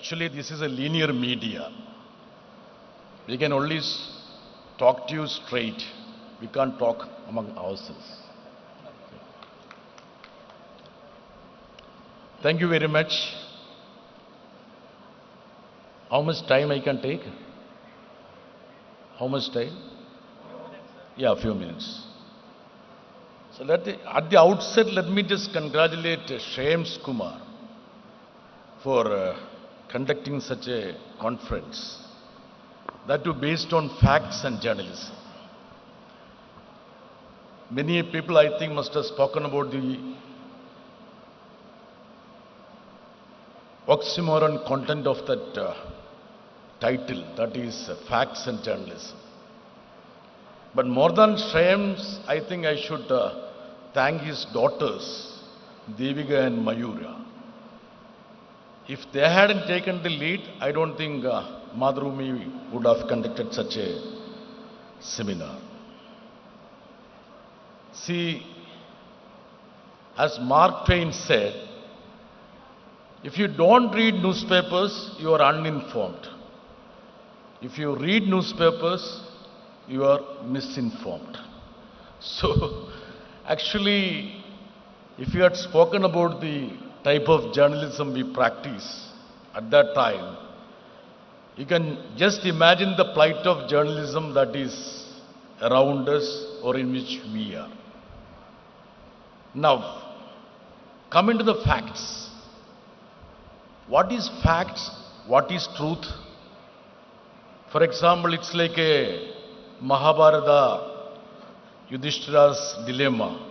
Actually, this is a linear media. We can only talk to you straight. We can't talk among ourselves. Thank you very much. How much time I can take? How much time? Yeah, a few minutes. So at the outset, let me just congratulate Shames Kumar for conducting such a conference, that too based on facts and journalism. Many people, I think, must have spoken about the oxymoron content of that title, that is facts and journalism. But more than Shames, I think I should thank his daughters, Devika and Mayura. If they hadn't taken the lead, I don't think Mathrubhumi would have conducted such a seminar. See, as Mark Twain said, if you don't read newspapers, you are uninformed. If you read newspapers, you are misinformed. So, actually, if you had spoken about the type of journalism we practice at that time, you can just imagine the plight of journalism that is around us or in which we are. Now, coming to the facts. What is facts? What is truth? For example, it's like a Mahabharata, Yudhishthira's dilemma.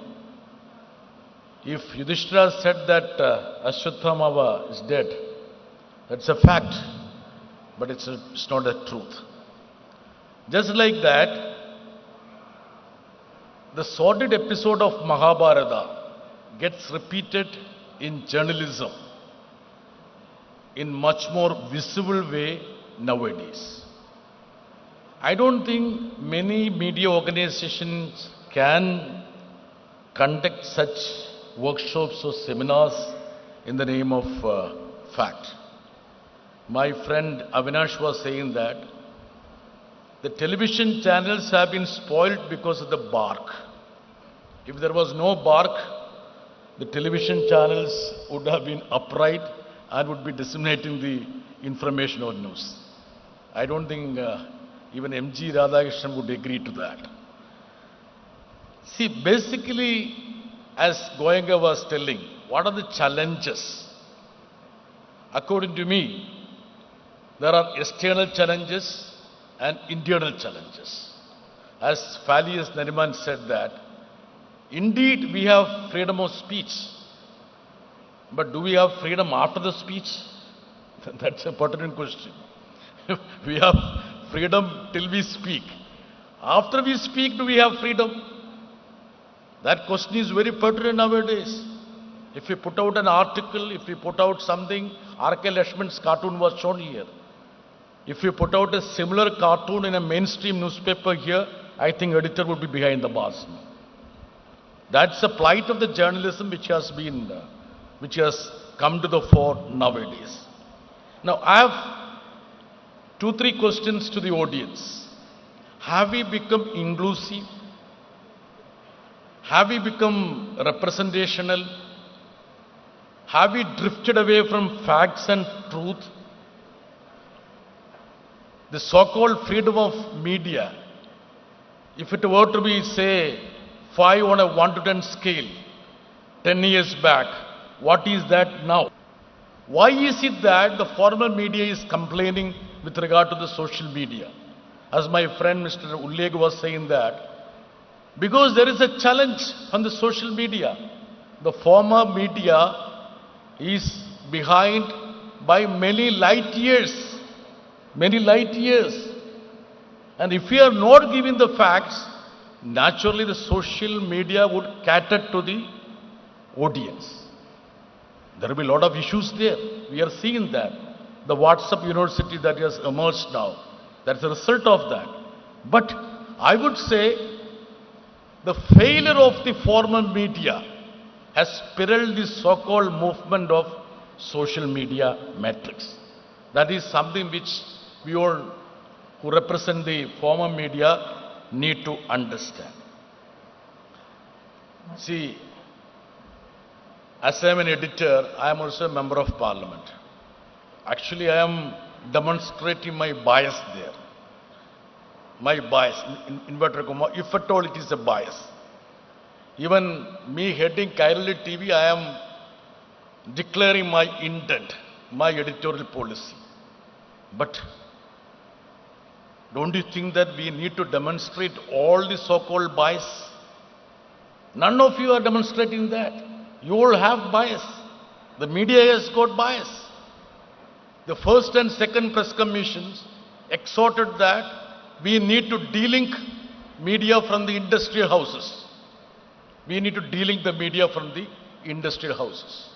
If Yudhishthira said that Ashwatthama is dead, that's a fact, but it's not a truth. Just like that, the sordid episode of Mahabharata gets repeated in journalism in much more visible way nowadays. I don't think many media organizations can conduct such workshops or seminars in the name of fact. My friend Avinash was saying that the television channels have been spoiled because of the bark. If there was no bark, the television channels would have been upright and would be disseminating the information or news. I don't think even M.G. Radhakrishnan would agree to that. See, basically, as Goenka was telling, what are the challenges? According to me, there are external challenges and internal challenges. As Falius Nariman said that, indeed we have freedom of speech, but do we have freedom after the speech? That's a pertinent question. We have freedom till we speak. After we speak, do we have freedom? That question is very pertinent nowadays. If we put out an article, if we put out something, R.K. Lakshman's cartoon was shown here. If we put out a similar cartoon in a mainstream newspaper here, I think editor would be behind the bars. That's the plight of the journalism which has come to the fore nowadays. Now, I have 2-3 questions to the audience. Have we become inclusive? Have we become representational? Have we drifted away from facts and truth? The so-called freedom of media, if it were to be, say, 5 on a 1 to 10 scale, 10 years back, what is that now? Why is it that the formal media is complaining with regard to the social media? As my friend Mr. Ulleg was saying that, because there is a challenge on the social media. The former media is behind by many light years. Many light years. And if we are not giving the facts, naturally the social media would cater to the audience. There will be a lot of issues there. We are seeing that. The WhatsApp university that has emerged now, that's a result of that. But I would say the failure of the former media has spiraled the so-called movement of social media matrix. That is something which we all who represent the former media need to understand. See, as I am an editor, I am also a member of parliament. Actually, I am demonstrating my bias there. My bias, in inverted comma, if at all it is a bias. Even me heading Kairali TV, I am declaring my intent, my editorial policy. But don't you think that we need to demonstrate all the so-called bias? None of you are demonstrating that. You all have bias. The media has got bias. The first and second press commissions exhorted that we need to delink media from the industrial houses. We need to delink the media from the industrial houses.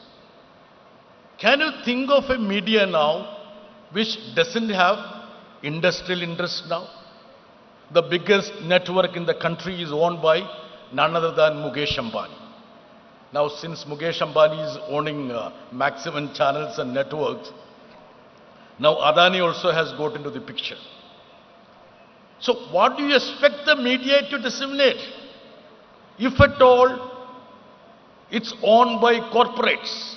Can you think of a media now which doesn't have industrial interest now? The biggest network in the country is owned by none other than Mukesh Ambani. Now, since Mukesh Ambani is owning maximum channels and networks, now Adani also has got into the picture. So what do you expect the media to disseminate? If at all, it's owned by corporates.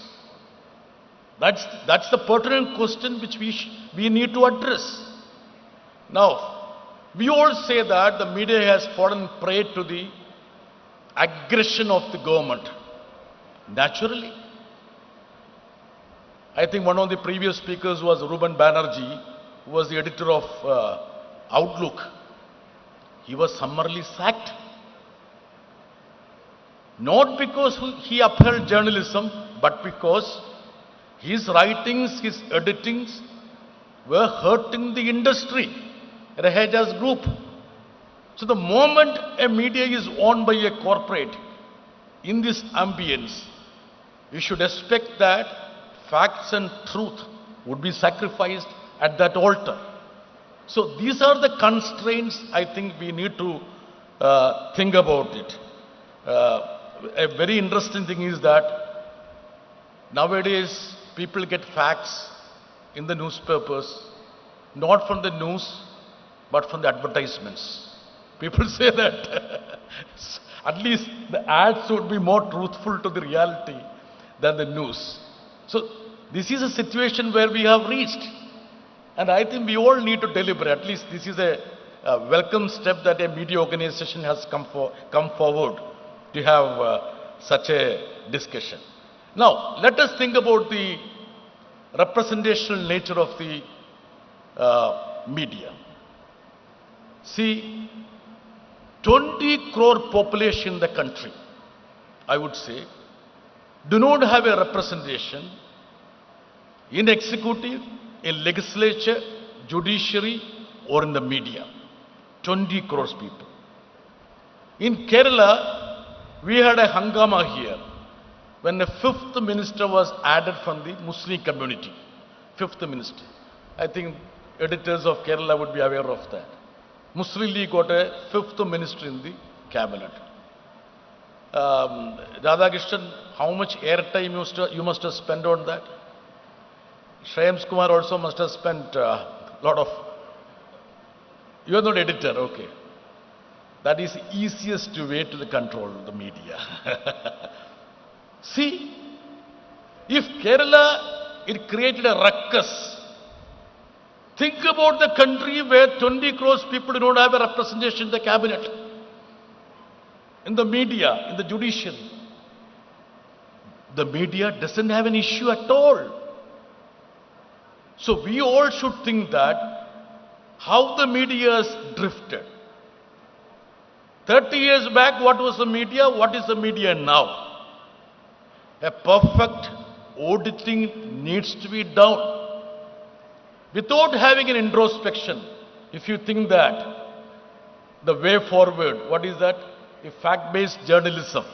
That's the pertinent question which we need to address. Now, we all say that the media has fallen prey to the aggression of the government. Naturally. I think one of the previous speakers was Ruben Banerjee, who was the editor of Outlook. He was summarily sacked. Not because he upheld journalism, but because his writings, his editings were hurting the industry, Raheja's group. So the moment a media is owned by a corporate, in this ambience, you should expect that facts and truth would be sacrificed at that altar. So these are the constraints I think we need to think about it. A very interesting thing is that nowadays people get facts in the newspapers, not from the news, but from the advertisements. People say that at least the ads would be more truthful to the reality than the news. So this is a situation where we have reached. And I think we all need to deliberate. At least this is a welcome step that a media organization has come forward to have such a discussion. Now, let us think about the representational nature of the media. See, 20 crore population in the country, I would say, do not have a representation in executive, in legislature, judiciary, or in the media. 20 crores people. In Kerala, we had a hangama here when the fifth minister was added from the Muslim community. Fifth minister. I think editors of Kerala would be aware of that. Muslim League got a fifth minister in the cabinet. Radhakrishnan, how much airtime you must have spent on that? Shreyams Kumar also must have spent a lot of... You are not editor, okay. That is the easiest way to control the media. See, if Kerala, it created a ruckus. Think about the country where 20 crores people do not have a representation in the cabinet, in the media, in the judiciary. The media doesn't have an issue at all. So we all should think that how the media has drifted. 30 years back, what was the media? What is the media now? A perfect auditing needs to be done. Without having an introspection, if you think that the way forward, what is that? A fact-based journalism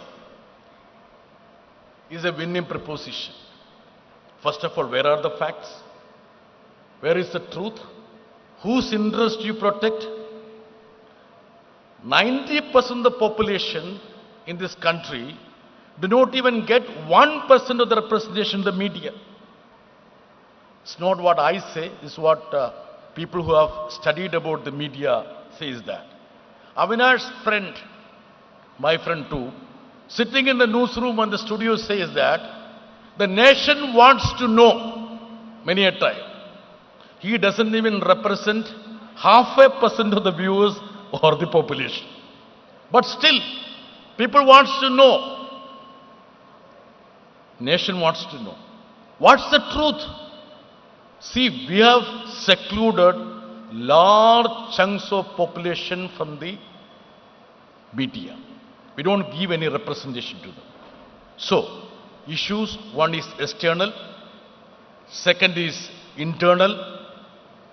is a winning proposition. First of all, where are the facts? Where is the truth? Whose interest you protect? 90% of the population in this country do not even get 1% of the representation in the media. It's not what I say, it's what people who have studied about the media says that. Avinash's friend, my friend too, sitting in the newsroom and the studio says that the nation wants to know many a time. He doesn't even represent 0.5% of the viewers or the population. But still, people wants to know. Nation wants to know. What's the truth? See, we have secluded large chunks of population from the media. We don't give any representation to them. So, issues, one is external, second is internal,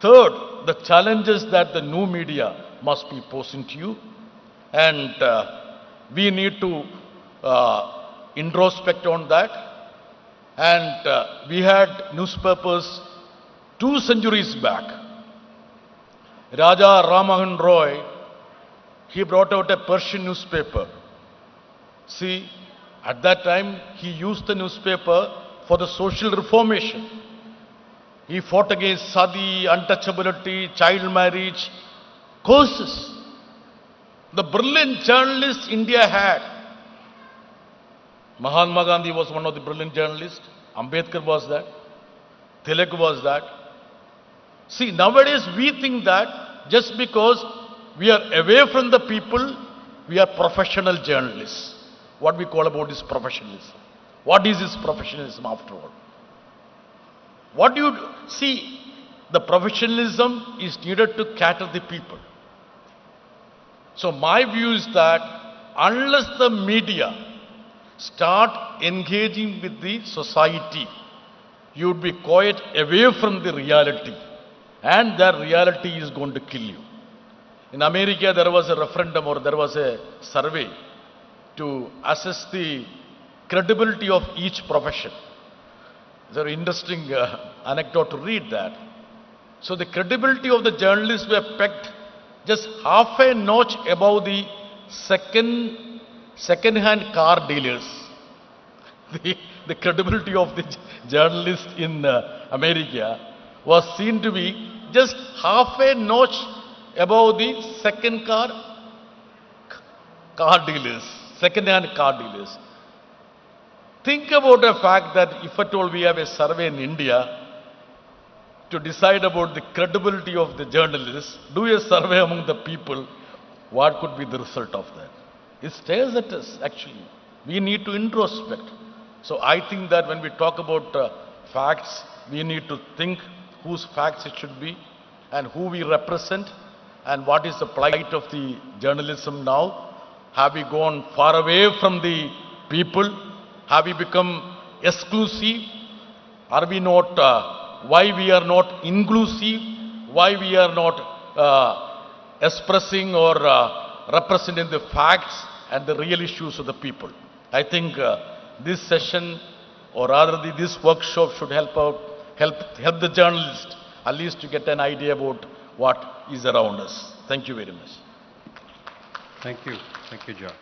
third, the challenges that the new media must be posing to you, and we need to introspect on that. And we had newspapers 2 centuries back. Raja Ramahan Roy, he brought out a Persian newspaper. See, at that time, he used the newspaper for the social reformation. He fought against sati, untouchability, child marriage, curses. The brilliant journalists India had. Mahatma Gandhi was one of the brilliant journalists. Ambedkar was that. Tilak was that. See, nowadays we think that just because we are away from the people, we are professional journalists. What we call about is professionalism. What is this professionalism after all? What do you see? The professionalism is needed to cater the people. So my view is that unless the media start engaging with the society, you would be quite away from the reality, and that reality is going to kill you. In America, there was a referendum or there was a survey to assess the credibility of each profession. It's an interesting anecdote to read that. So the credibility of the journalists were pegged just half a notch above the second-hand car dealers. The credibility of the journalists in America was seen to be just half a notch above the car dealers, second-hand car dealers. Think about the fact that if at all we have a survey in India to decide about the credibility of the journalists, do a survey among the people, what could be the result of that? It stares at us, actually. We need to introspect. So I think that when we talk about facts, we need to think whose facts it should be and who we represent and what is the plight of the journalism now. Have we gone far away from the people? Have we become exclusive? Are we not, why we are not inclusive? Why we are not expressing or representing the facts and the real issues of the people? I think this session, or rather this workshop, should help the journalist at least to get an idea about what is around us. Thank you very much. Thank you. Thank you, John.